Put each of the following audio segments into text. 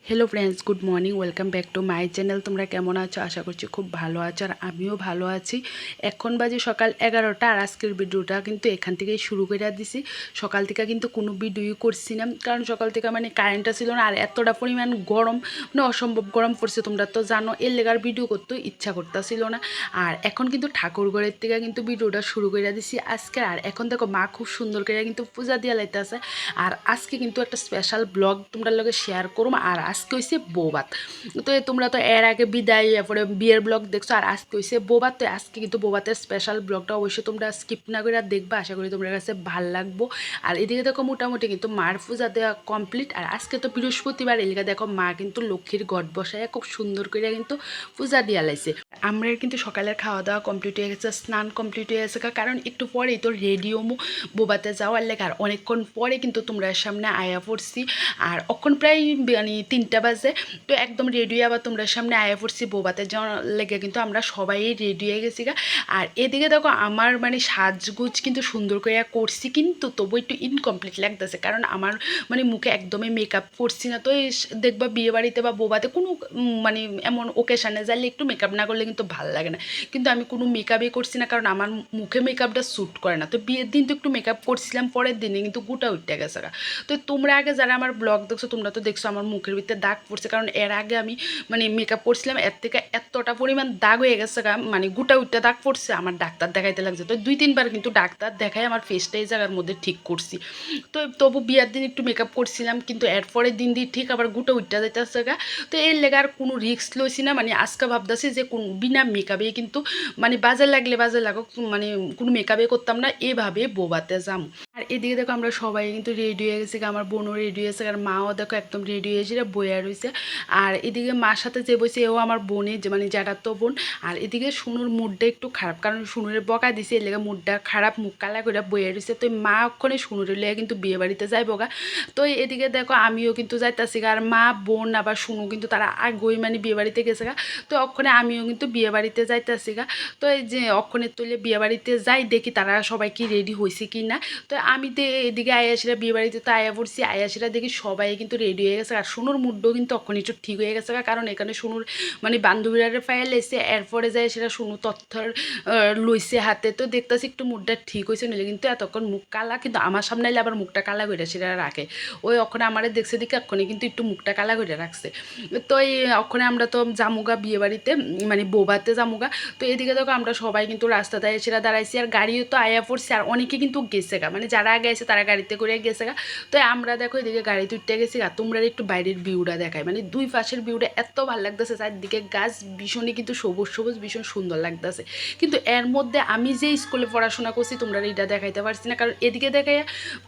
Hello friends, good morning. Welcome back to my channel. তোমরা কেমন আছো? আশা করছি খুব ভালো আছো, আর আমিও ভালো আছি। এখন বাজে সকাল 11টা, আর আজকের ভিডিওটা কিন্তু এখান থেকেই শুরু করে দিছি। সকাল থেকে কিন্তু কোনো ভিডিওই করছি না, কারণ সকাল থেকে কারেন্টটা ছিল না, আর এতটা পরিমাণ গরম, অসম্ভব গরম পড়ছে। তোমরা তো জানো, এর লেগার ভিডিও করতেও ইচ্ছা করতেছিল না। আর এখন কিন্তু ঠাকুর ঘরের থেকে কিন্তু ভিডিওটা শুরু করে দিছি আজকে। আর এখন দেখো মা খুব সুন্দর করে কিন্তু পূজা দিয়া লাইতেছে। আর আজকে কিন্তু একটা স্পেশাল ব্লগ তোমরা লগে শেয়ার করবো। আর আজকে হয়েছে বৌভাত। তো তোমরা তো এর আগে বিদায়, এরপরে বিয়ের ব্লগ দেখছো, আর আজকে হয়েছে বৌভাত। তো আজকে কিন্তু বৌভাতের স্পেশাল ব্লগটা অবশ্যই তোমরা স্কিপ না করে দেখবা। আশা করি তোমার কাছে ভাল লাগবো। আর এদিকে দেখো মোটামুটি কিন্তু মার পূজা দেওয়া কমপ্লিট। আর আজকে তো বৃহস্পতিবার, এদিকে দেখো মা কিন্তু লক্ষ্মীর ঘট বসায় খুব সুন্দর করে কিন্তু পূজা দিয়া লাইছে। আমরা কিন্তু সকালের খাওয়া দাওয়া কমপ্লিট হয়ে গেছে, স্নান কমপ্লিট হয়ে গেছে, কারণ একটু পরেই তো রেডিও বোবাতে যাওয়ার লেগে। আর অনেকক্ষণ পরে কিন্তু তোমরা সামনে আয়া পড়ছি। আর অক্ষণ প্রায় 3টা বাজে। তো একদম রেডি আবার তোমরা সামনে আয়া পড়ছি বোবাতে যাওয়ার লেগে। কিন্তু আমরা সবাই রেডি হয়ে গেছি গা। আর এদিকে দেখো আমার সাজগুজ কিন্তু সুন্দর করে করছি, কিন্তু তবু একটু ইনকমপ্লিট লাগতেছে, কারণ আমার মুখে একদমই মেকআপ করছি না। তো দেখবা বিয়ে বাড়িতে বা বোবাতে কোনো এমন ওকেশানে যাইলে একটু মেকআপ না করলে কিন্তু ভালো লাগে না। কিন্তু আমি কোনো মেকআপই করছি না, কারণ আমার মুখে মেকআপটা শ্যুট করে না। তো বিয়ের দিন তো একটু মেকআপ করছিলাম, পরের দিনে কিন্তু গোটা উঠে গেছে। তো তোমরা আগে যারা আমার ব্লগ দেখছো, তোমরা তো দেখছো আমার মুখের ভিতরে দাগ পড়ছে, কারণ এর আগে আমি মেকআপ করছিলাম, এর থেকে এতটা পরিমাণ দাগ হয়ে গেছে, গোটা উঠতে দাগ পড়ছে। আমার ডাক্তার দেখাইতে লাগছে। তো 2-3 বার কিন্তু ডাক্তার দেখাই আমার ফেসটা এই জায়গার মধ্যে ঠিক করছি। তো তবু বিয়ের দিন একটু মেকআপ করছিলাম, কিন্তু এর পরের দিন দিয়ে ঠিক আবার গোটা উঠতে যাইতেছে গা। তো এর লেগে আর কোনো রিস্ক লইছি না। আজকে ভাবতেছি যে কোন বিনা মেকআপে কিন্তু বাজার লাগলে বাজার লাগুক, কোনো মেকআপে করতাম না, এভাবে বোবাতে যাম। আর এদিকে দেখো আমরা সবাই কিন্তু রেডি হয়ে গেছি, আমার বোনও রেডি হয়েছে, আর মাও দেখো একদম রেডি হয়েছে, বইয়া রয়েছে। আর এদিকে মার সাথে যে বসে এও আমার বোনের যে যারা তো বোন। আর এদিকে শুনুর মুডটা একটু খারাপ, কারণ শুনুরের বকা দিছে, এর লেগে মুডটা খারাপ, মুখ কালা করে বইয়া রয়েছে। তো মা ওখানে শুনুরের লেগে কিন্তু বিয়ে বাড়িতে যাই বগা। তো এদিকে দেখো আমিও কিন্তু যাইতাছি, আর মা বোন আবার শুনু কিন্তু তারা আগেই বিয়ে বাড়িতে গেছে গা। তো ওখানে আমিও কিন্তু বিয়ে বাড়িতে যাইতাছি গা। তো এই যে অক্ষণের তৈলে বিয়ে বাড়িতে যাই, দেখি তারা সবাই কি রেডি হয়েছে কি না। তো আমি তো এদিকে আয়াসিরা বিয়ে বাড়িতে তো আয়া পড়ছি, আয়াসিরা দেখি সবাই কিন্তু রেডি হয়ে গেছে। আর সোনুর মুডও কিন্তু অক্ষণ একটু ঠিক হয়ে গেছে, কারণ এখানে সোনুর বান্ধবীরা ফাইল এসে এরপরে যায় সেটা সোনু তথ্যর লইছে হাতে। তো দেখতেছি একটু মুডটা ঠিক হয়েছে, নিলে কিন্তু এতক্ষণ মুখ কালা, কিন্তু আমার সামনে এলে আবার মুখটা কালা করে সেটা রাখে। ওই ওখানে আমারে দেখছে দিকে এক্ষণে কিন্তু একটু মুখটা কালা করে রাখছে। তো এই ওখানে আমরা তো জামুগা বিয়ে বাড়িতে বোবাতে জামুগা। তো এদিকে দেখো আমরা সবাই কিন্তু রাস্তাতে এসে দাঁড়াইছি, আর গাড়িও তো আয়া পড়ছে, আর অনেকে কিন্তু গেছে গা, যারা আগে আছে তারা গাড়িতে করে গেছে গা। তো আমরা দেখো এদিকে গাড়িতে উঠতে গেছি গা। তোমরা একটু বাইরের ভিউটা দেখায়, দুই পাশের ভিউটা এত ভালো লাগতেছে, চারদিকে গাছ ভীষণই কিন্তু সবুজ সবুজ, ভীষণ সুন্দর লাগতেছে। কিন্তু এর মধ্যে আমি যে স্কুলে পড়াশোনা করছি তোমরা এটা দেখাইতে পারছি না, কারণ এদিকে দেখাই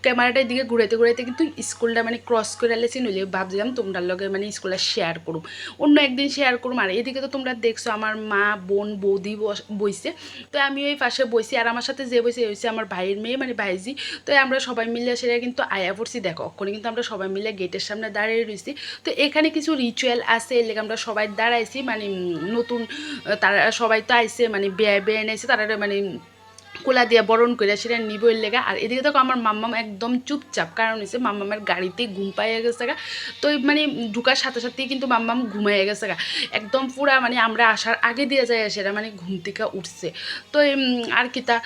ক্যামেরাটা এদিকে ঘুরাইতে ঘুরাইতে কিন্তু স্কুলটা ক্রস করে আলেছি, নইলে ভাবছিলাম তোমরা লগে স্কুলে শেয়ার করুম, অন্য একদিন শেয়ার করুম। আর এদিকে তো তোমরা দেখছো আমার মা বোন বৌদি বইছে। তো আমি ওই পাশে বইছি, আর আমার সাথে যে বইছে হয়েছে আমার ভাইয়ের মেয়ে, ভাইজি। তো আমরা সবাই মিলে সেটা কিন্তু আয়া পড়ছি। দেখো ওখানে কিন্তু আমরা সবাই মিলে গেটের সামনে দাঁড়িয়ে রয়েছি। তো এখানে কিছু রিচুয়াল আছে, এর লেগে আমরা সবাই দাঁড়াইছি, নতুন তারা সবাই তো আইসে বেয়ে বেয়ে এনেছে, তারা কোলা দিয়ে বরণ করে সেটা নিবইয়ের লেগা। আর এদিকে দেখো আমার মাম্মাম একদম চুপচাপ, কারণ হচ্ছে মাম্মামের গাড়িতে ঘুম পাইয়া গেছে গা। তো ঢুকার সাথে সাথেই কিন্তু মাম্মাম ঘুমাইয়া গেছে গা, একদম পুরা আমরা আসার আগে দিয়ে যায় সেটা ঘুম থেকে উঠছে। তো আর কি তা।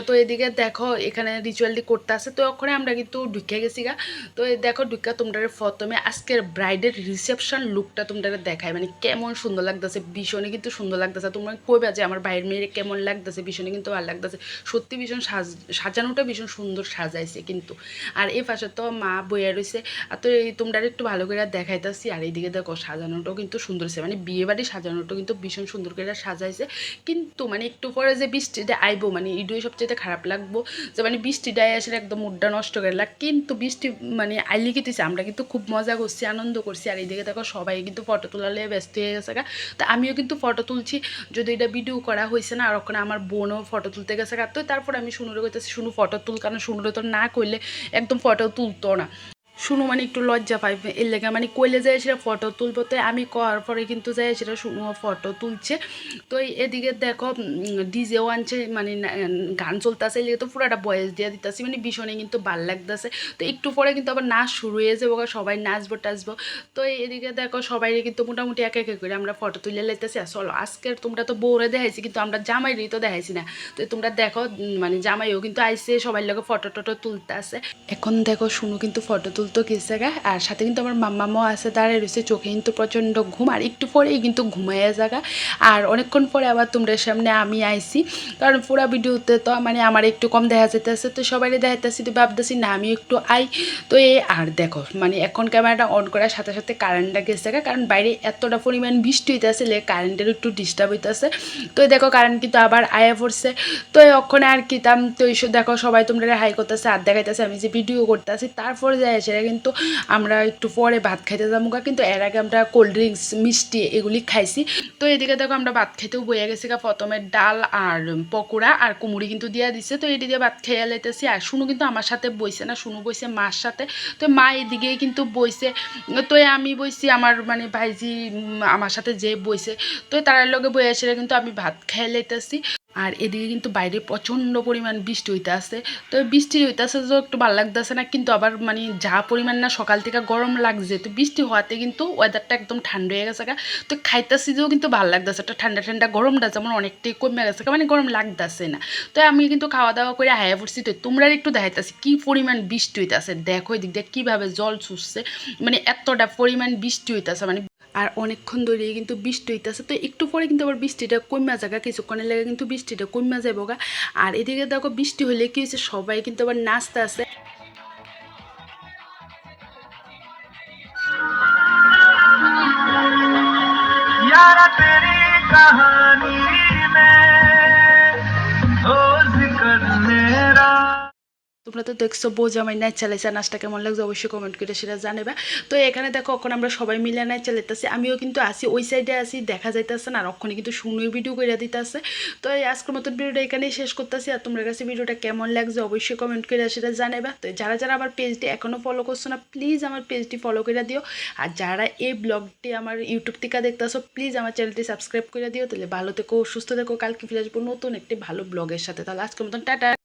তো এদিকে দেখো এখানে রিচুয়ালটি করতে আসে। তো ওখানে আমরা কিন্তু ঢুকে গেছি গা। তো দেখো ঢুকা তোমরা প্রথমে আজকের ব্রাইডের রিসেপশন লুকটা তোমরা দেখায়, কেমন সুন্দর লাগতেছে, ভীষণই কিন্তু সুন্দর লাগতেছে। তোমরা কইবা যে আমার ভাইয়ের মেয়ের কেমন লাগতেছে, ভীষণই কিন্তু ভালো লাগতেছে। সত্যি ভীষণ সাজানোটা ভীষণ সুন্দর সাজাইছে কিন্তু। আর এই পাশে তো মা বইয়া রয়েছে। আর তো তোমরা একটু ভালো করে দেখাইতেছি। আর এইদিকে দেখো সাজানোটাও কিন্তু সুন্দর হয়েছে, বিয়ে বাড়ি সাজানোটাও কিন্তু ভীষণ সুন্দর করে সাজাইছে। কিন্তু একটু পরে যে বৃষ্টিটা আইবো, ইডুই সবচেয়ে খারাপ লাগবো, যে বৃষ্টিটা আসলে একদম মুডটা নষ্ট করে লাগ। কিন্তু বৃষ্টি আইলি কেটেছে, আমরা কিন্তু খুব মজা করছি, আনন্দ করছি। আর এইদিকে দেখো সবাই কিন্তু ফটো তোলালে ব্যস্ত হয়ে গেছে গা। তো আমিও কিন্তু ফটো তুলছি, যদি এটা ভিডিও করা হয়েছে না। আর ওখানে আমার বোনও ফটো তুলতে গেছে গা। তো তারপর আমি শুনুরে কইতেছি শুনু ফটো তুল, কারণ শুনুরে তো না করলে একদম ফটো তুলতো না। শুনু মানে একটু লজ্জা পাই এর লেগে মানে কইলে যায় সেটা ফটো তুলবো, তো আমি করার পরে কিন্তু যায় সেটা শুনু ফটো তুলছে। তো এদিকে দেখো ডিজেও আনছে, মানে গান চলতেছে, এর লেগে তো পুরাটা বয়স দিয়ে দিতেছি, মানে ভীষণই কিন্তু ভাল লাগতেছে। তো একটু পরে কিন্তু আবার নাচ শুরু হয়ে যাবো, সবাই নাচবো টাচবো। তো এদিকে দেখো সবাই কিন্তু মোটামুটি এক এক করে আমরা ফটো তুলে লাইতেছি। আর চলো আজকের তোমরা তো বউরে দেখাইছি, কিন্তু আমরা জামাইরই তো দেখাইছি না। তো তোমরা দেখো মানে জামাইও কিন্তু আইসে, সবাই লোক ফটো টটো তুলতে আছে। এখন দেখো শুনু কিন্তু ফটো তুলতে গেছে গা, আর সাথে কিন্তু আমার মাম্মামও আছে দাঁড়ায় রয়েছে, চোখে কিন্তু প্রচণ্ড ঘুম, আর একটু পরেই কিন্তু ঘুমাইয়া জায়গা। আর অনেকক্ষণ পরে আবার তোমরা সামনে আমি আইছি, কারণ পুরা ভিডিওতে তো মানে আমার একটু কম দেখা যেতেছে, তো সবাই দেখাইতেছি, তো ভাবতেছি না আমি একটু আই। তো এই আর দেখো মানে এখন ক্যামেরাটা অন করার সাথে সাথে কারেন্টটা গেছে গা, কারণ বাইরে এতটা পরিমাণ বৃষ্টি হইতেছে, কারেন্টের একটু ডিস্টার্ব হইতেছে। তো দেখো কারেন্ট কিন্তু আবার আয়া পড়ছে। তো ওখানে আর কি তাম, তো এইসব দেখো সবাই তোমরা হাই করতেছে আর দেখাইতেছে আমি যে ভিডিও করতেছি। তারপরে যায় সেটা কিন্তু আমরা একটু পরে ভাত খাইতে যাবো, কিন্তু এর আগে আমরা কোল্ড ড্রিঙ্কস মিষ্টি এগুলি খাইছি। তো এদিকে দেখো আমরা ভাত খেতেও বইয়া গেছি, প্রথমে ডাল আর পকোড়া আর কুমুড়ি কিন্তু দিয়া দিছে। তো এটি দিয়ে ভাত খেয়ে লাইতেছি। আর শুনু কিন্তু আমার সাথে বইছে না, শুনু বইছে মার সাথে। তো মা এদিকে কিন্তু বইছে, তো আমি বইছি আমার মানে ভাইজি আমার সাথে যে বইছে, তো তার লগে বইয়া সেটা কিন্তু আমি ভাত খেয়ে লাইতেছি। আর এদিকে কিন্তু বাইরে প্রচণ্ড পরিমাণ বৃষ্টি হইতে আসে। তো বৃষ্টি হইতে আসে তো একটু ভালো লাগতেছে না, কিন্তু আবার মানে যা পরিমাণ না সকাল থেকে গরম লাগছে, তো বৃষ্টি হওয়াতে কিন্তু ওয়েদারটা একদম ঠান্ডা হয়ে গেছে। তো খাইতেছি যেও কিন্তু ভালো লাগতেছে, একটা ঠান্ডা ঠান্ডা গরমটা যেমন অনেকটাই কমে গেছে, মানে গরম লাগতেছে না। তো আমি কিন্তু খাওয়া দাওয়া করে হায়া পড়ছি। তো তোমরা একটু দেখাইতেছি কী পরিমাণ বৃষ্টি হইতেছে, দেখো এদিক দিয়ে কীভাবে জল ছুটছে, মানে এতটা পরিমাণ বৃষ্টি হইতেছে মানে। আর অনেকক্ষণ ধরে কিন্তু বৃষ্টি হইতেছে, তো একটু পরে কিন্তু আবার বৃষ্টিটা কমা যাগা, কিছুক্ষণের লেগে কিন্তু বৃষ্টিটা কমা যাবো গা। আর এদিকে দেখো বৃষ্টি হলে কি হয়েছে, সবাই কিন্তু আবার নাচতে আছে। यारा तेरी कहानी में हो जिक्र मेरा। তোমরা তো দেখছো বউ জামাই নাচ চালাইছে, নাচটা কেমন লাগছে অবশ্যই কমেন্ট করে সেটা জানাবা। তো এখানে দেখো এখন আমরা সবাই মিলে নাচ চালাইতেছি, আমিও কিন্তু আসি ওই সাইডে আসি, দেখা যাইতেছে না, আর ওখানে কিন্তু শুনুই ভিডিও করে দিতেছে। তো এই আজকের মতন ভিডিওটা এখানেই শেষ করতেছি। আর তোমার কাছে ভিডিওটা কেমন লাগছে অবশ্যই কমেন্ট করে সেটা জানাবা। তো যারা যারা আমার পেজটি এখনও ফলো করছো না, প্লিজ আমার পেজটি ফলো করে দিও। আর যারা এই ব্লগটি আমার ইউটিউব থেকে দেখতেছো, প্লিজ আমার চ্যানেলটি সাবস্ক্রাইব করে দিও। তাহলে ভালো থেকো, সুস্থ থেকো, কালকে ফিরে আসবো নতুন একটি ভালো ব্লগের সাথে। তাহলে আজকের মতন টাটা।